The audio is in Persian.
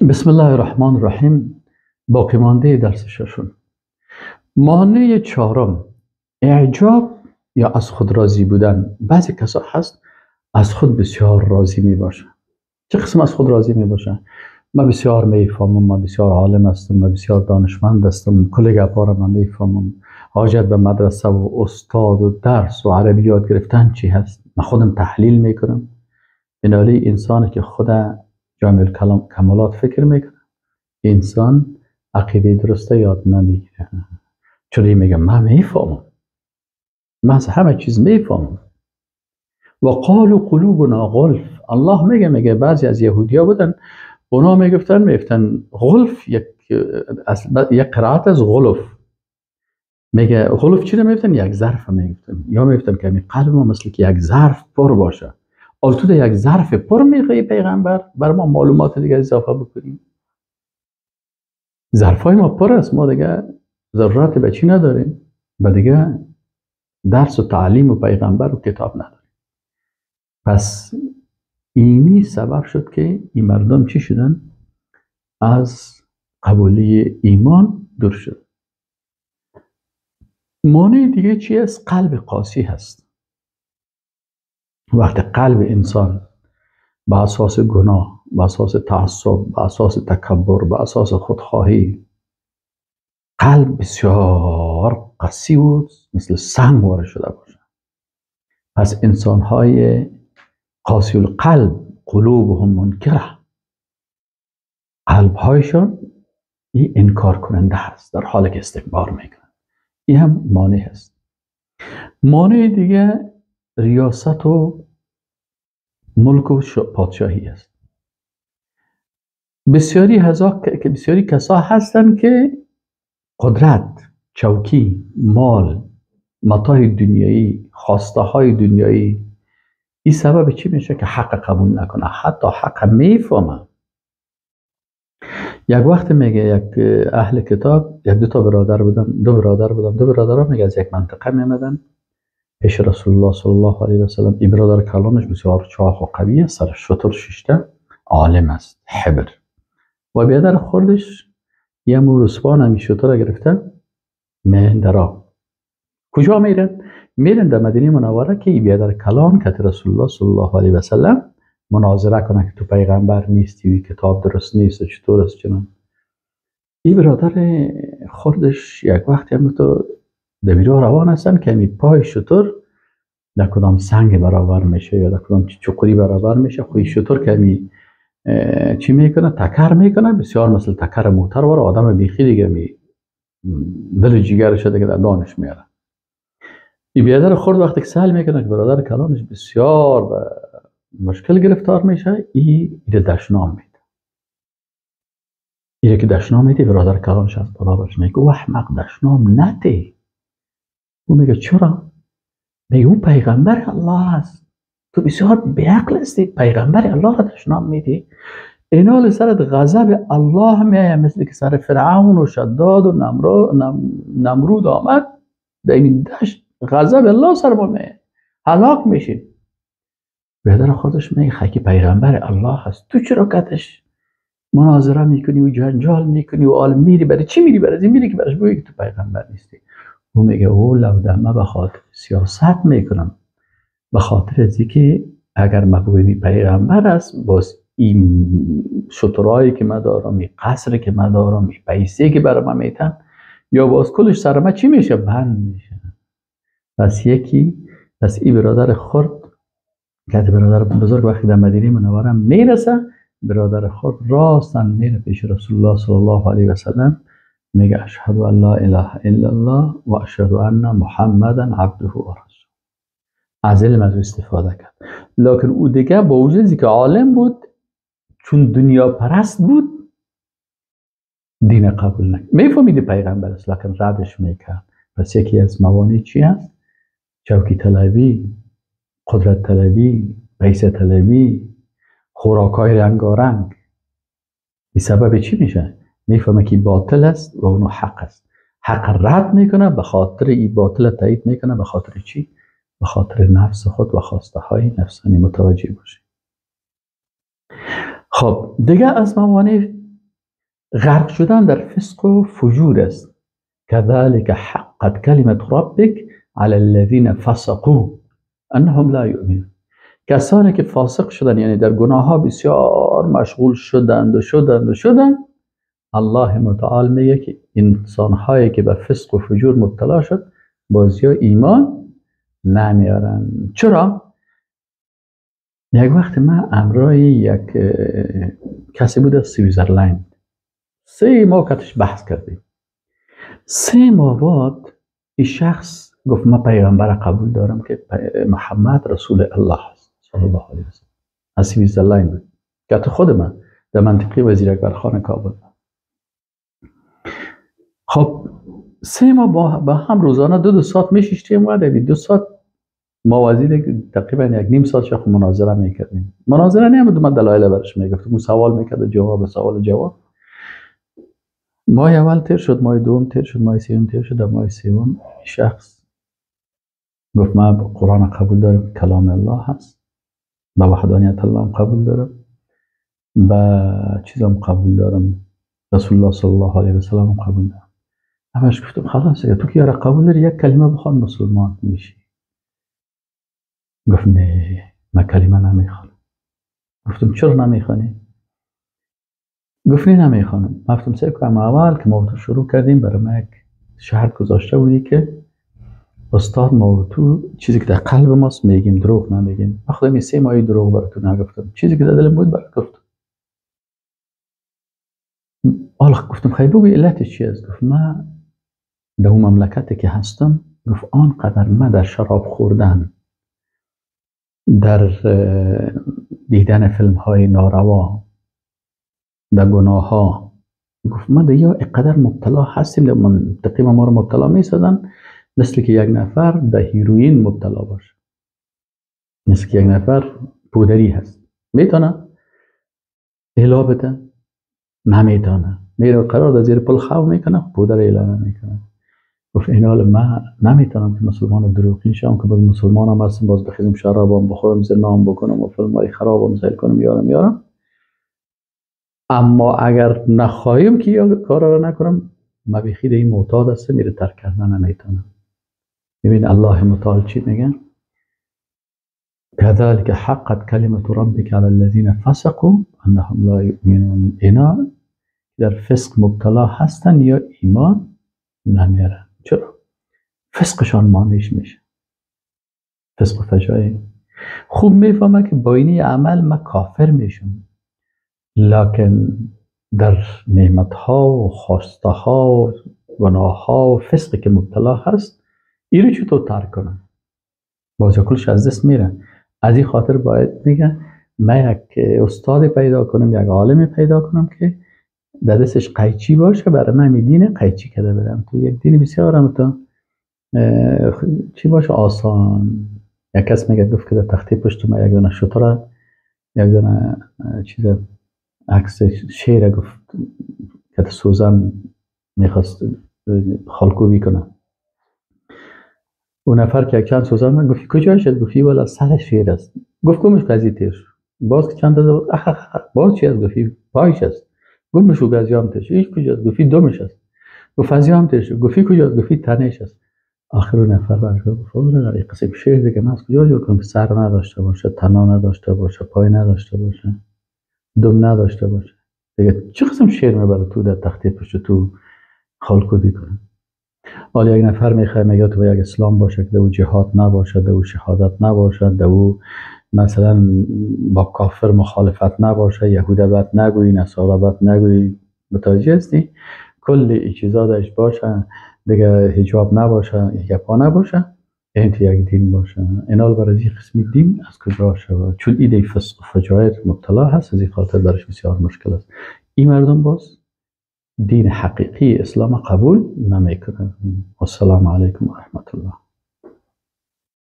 بسم الله الرحمن الرحیم. باقی مانده درس ششم. مانع چهارم، اعجاب یا از خود راضی بودن. بعضی کسا هست از خود بسیار راضی می باشن. چه قسم از خود راضی می باشن؟ من بسیار میفهمم، من بسیار عالم هستم، من بسیار دانشمند هستم، کل گپا را من میفهمم. حاجت به مدرسه و استاد و درس و عربی یاد گرفتن چی هست؟ من خودم تحلیل میکنم. بنابراین انسانی که خود جامع کمالات فکر میکنه، انسان عقیده درسته یاد نمیگیره. چون میگه من میفهمم، من از همه چیز میفهمم. و قالوا قلوبنا غلف. الله میگه بعضی از یهودیا بودن، اونا میگفتن غلف، یک قرائت از غلف. میگه غلف چی رو میگفتن؟ یک ظرف میگفتن، یا میگفتن که قلب ما مثل که یک ظرف پر باشه. تو در یک ظرف پر میگه پیغمبر، بر ما معلومات دیگه اضافه بکنیم. ظرفای ما پر است، ما دیگه ضرورت به چی نداریم، و دیگه درس و تعلیم و پیغمبر و کتاب نداریم. پس اینی سبب شد که این مردم چی شدن؟ از قبولی ایمان دور شد. مانع دیگه چی است؟ قلب قاسی هست. وقتی قلب انسان به اساس گناه، به اساس تعصب، به اساس تکبر، به اساس خودخواهی، قلب بسیار قسی بود، مثل سنگ وارد شده باشه. پس انسان‌های قاسی القلب قلوبهم منکره، قلب‌هایشان این انکار کننده هست، در حالی که استکبار میکنن. این هم مانع هست. مانع دیگه ریاست و ملک و پادشاهی است. بسیاری کسا هستن که قدرت، چوکی، مال، متاع دنیایی، خواسته های دنیایی، این سبب چی میشه که حق قبول نکنه، حتی حق میفهمه. یک وقت میگه یک اهل کتاب، یک دو برادر میگه از یک منطقه میمدن پیش رسول الله صلی الله علیه و سلم. این برادر کلانش بسیار چاق و قوی است، سر شتر ششته، عالم است، حبر. و بیادر خوردش یه مورسوان همی شتر گرفته مهندرا. کجا میرن؟ میرن در مدینه منوره که این بیادر کلان که رسول الله صلی الله علیه و سلم مناظره کنه که تو پیغمبر نیستی و کتاب درست نیست، چطور است چنان. این برادر خوردش یک وقتی هم تو دمیرا روان هستن که همی پای شتر در کدام سنگ برابر میشه یا در کدام چقوری برابر میشه. خوی شتر که همی چی میکنه؟ تکر میکنه، بسیار مثل تکر موتر واره. آدم بیخی دیگه دل جیگرش دیگه در دانش میاره. این بیادر خورد وقتی که سهل میکنه که برادر کلانش بسیار به مشکل گرفتار میشه، این دشنام میده. اینه که دشنام میده، برادر کلانش از بالا برش میگه او احمق، دشنام نده. او میگه چرا؟ میگه اون پیغمبر الله هست، تو بسیار بیعقل هستی، پیغمبر الله را دشنام میدی. اینا سرت غضب الله میایه، مثل که سر فرعون و شداد و نمرود آمد در این دشت، غضب الله سر ما میایه، هلاک میشیم. بیادر خودش میگه خاکی پیغمبر الله هست، تو چرا کتش مناظره میکنی و جنجال میکنی و عالم میری؟ برای چی میری؟ برای میری که برش بگویی که تو پیغمبر نیستی. او میگه او لودمه به خاطر سیاست میکنم، به خاطر ازی که اگر مقبولی پیغمبر است، باز این شطرهایی که من دارم، این قصر که من دارم، این پیسه که برای من میتن، یا باز کلش سر من چی میشه؟ بند میشه. پس این برادر خورد که برادر بزرگ وقتی در مدینه منوره میرسه، برادر خود راستن میره پیش رسول الله صلی الله علیه و سلم، میگه اشهد ان لا اله الا الله و اشهد ان محمدا عبده و رسوله. از علم از استفاده کرد. لکن او دیگه با وجودی که عالم بود، چون دنیا پرست بود، دین قبول نکرد. میفهمید پیغمبر است لکن ردش میکرد. پس یکی از موانع چی هست؟ چوکی طلبی، قدرت طلبی، پیسه طلبی، خوراکای رنگارنگ. این سبب چی میشه؟ میفهمه که باطل است و اونو حق است. حق رد میکنه، به خاطر این باطل تایید میکنه. به خاطر چی؟ به خاطر نفس خود و خواسته های نفسانی. متوجه باشه. خب دیگه از موانع غرق شدن در فسق و فجور است. كذلك حقت کلمت ربک علی الذین فسقوا انهم لا یؤمنون. کسانی که فاسق شدن، یعنی در گناه ها بسیار مشغول شدند، الله متعال میگه که انسان هایی که به فسق و فجور مبتلا شد بازی ایمان نمیارن. چرا؟ یک وقت من همراه یک کسی بود از سویزرلند 3 ماه کتش بحث کردیم. 3 ماه بعد این شخص گفت من پیغمبر قبول دارم که محمد رسول الله است صلی الله علیه وسلم. از سویزرلند بود که خود من در منطقه وزیر اکبرخان کابل. خب 3 ماه با هم روزانه 2 ساعت میشیشتیم و 2 ساعت ما وزیر تقریبا 1.5 ساعت شخص مناظره میکردیم. مناظره نمیدونم من دلایل برش میگفتم، سوال میکرد جواب سوال جواب. ماه اول تیر شد، ماه دوم تیر شد، ماه سوم تیر شد. ماه سوم شخص گفت من قرآن قبول دارم کلام الله هست، با وحدانیت الله قبول دارم، با چیزام قبول دارم، رسول الله صلی الله علیه و سلم قبول دارم. همش گفتم خلاص تو که یارا قبول داری یک کلمه بخوان مسلمان میشی. گفت نه من کلمه نمیخوانم. گفتم چرا نمیخوانی؟ گفت نمیخوانم. گفتم سعی کنم اول که ما تو شروع کردیم برای ما یک شرط گذاشته بودی که استاد ما تو چیزی که در قلب ماست میگیم، دروغ نمیگیم. خودم 3 ماه دروغ براتون نگفتم، چیزی که در دلم بود برات گفتم. حالا گفتم خیلی بگو علتش چی است؟ گفت من در اون مملکتی که هستم، گفت آنقدر من در شراب خوردن، در دیدن فیلم های ناروا، در گناه ها، گفت من در یا اقدر مبتلا هستیم، در منطقه ما رو مبتلا میسازن مثل که یک نفر در هیروین مبتلا باشه، مثل که یک نفر پودری هست. میتونه الا بده؟ نمیتونه. میره قرار در زیر پل خواب میکنه، پودر الا نمیکنه. گفت این حال من نمیتونم که مسلمان دروغین شم که بگم مسلمان هم هستم باز بخیزم شرابم بخورم زنام بکنم و فیلم های خرابم زیل کنم یارم. اما اگر نخواهیم که یا کارا رو نکنم، ما بخید این معتاد است، میره ترک کردن نمیتونم. ببین الله متعال چی میگه؟ كذلك حقت کلمت ربک علی الذین فسقوا انهم لا یؤمنون. اینا در فسق مبتلا هستن یا ایمان نمیارن. چرا؟ فسقشان مانعش میشه. فسق و فجایع. خوب میفهمه که با این عمل ما کافر میشم، لکن در نعمتها و خواستها و گناهها و فسقی که مبتلا هست این رو چطور ترک کنه؟ بازا کلش از دست میره. از این خاطر باید میگه من یک استاد پیدا کنم، یک عالم پیدا کنم که در دستش قیچی باشه، برای من دین قیچی کده برم تو یک دین بسیار هم تو چی باشه آسان. یک کس میگه گفت که در تخته پشت ما یک دانه شطره، یک دانه چیز عکس شیر گفت که سوزن میخواست خالکوبی کنه. اون نفر که یک چند سوزن من گفتی کجا شد؟ گفتی والا سر شیر است. گفت کمش قضیه تیر باز که چند داده باز چی است؟ گفتی پایش است. گفت مشو گزی هم تیر ایش کجاست؟ گفتی دومش است. گفت فضی هم تیر شد. گفتی کجاست؟ گفتی تنش است. آخر اون نفر برگشت گفت این قسم شیر دیگه من از کجا جور کنم؟ سر نداشته باشه، تنا نداشته باشه، پای نداشته باشه، دم نداشته باشه، دیگه چه قسم شیر میبره تو در تخته پشت تو خالکوبی کنه؟ حالا یک نفر میخواه میگه تو یک اسلام باشه که دو جهاد نباشه، دو شهادت نباشه، دو مثلا با کافر مخالفت نباشه، یهوده بد نگویی، نصارا بد نگویی. متوجه هستی؟ کل این چیزا داشت باشه، دیگه حجاب نباشه، یکپا نباشه، این تو یک دین باشه. اینال برای این قسمی دین از کجا شود؟ چون ایده فسق و فجایع مبتلا هست، از این خاطر برش بسیار مشکل است. این مردم باز دین حقیقی اسلام قبول نمیکنن. السلام علیکم و رحمت الله.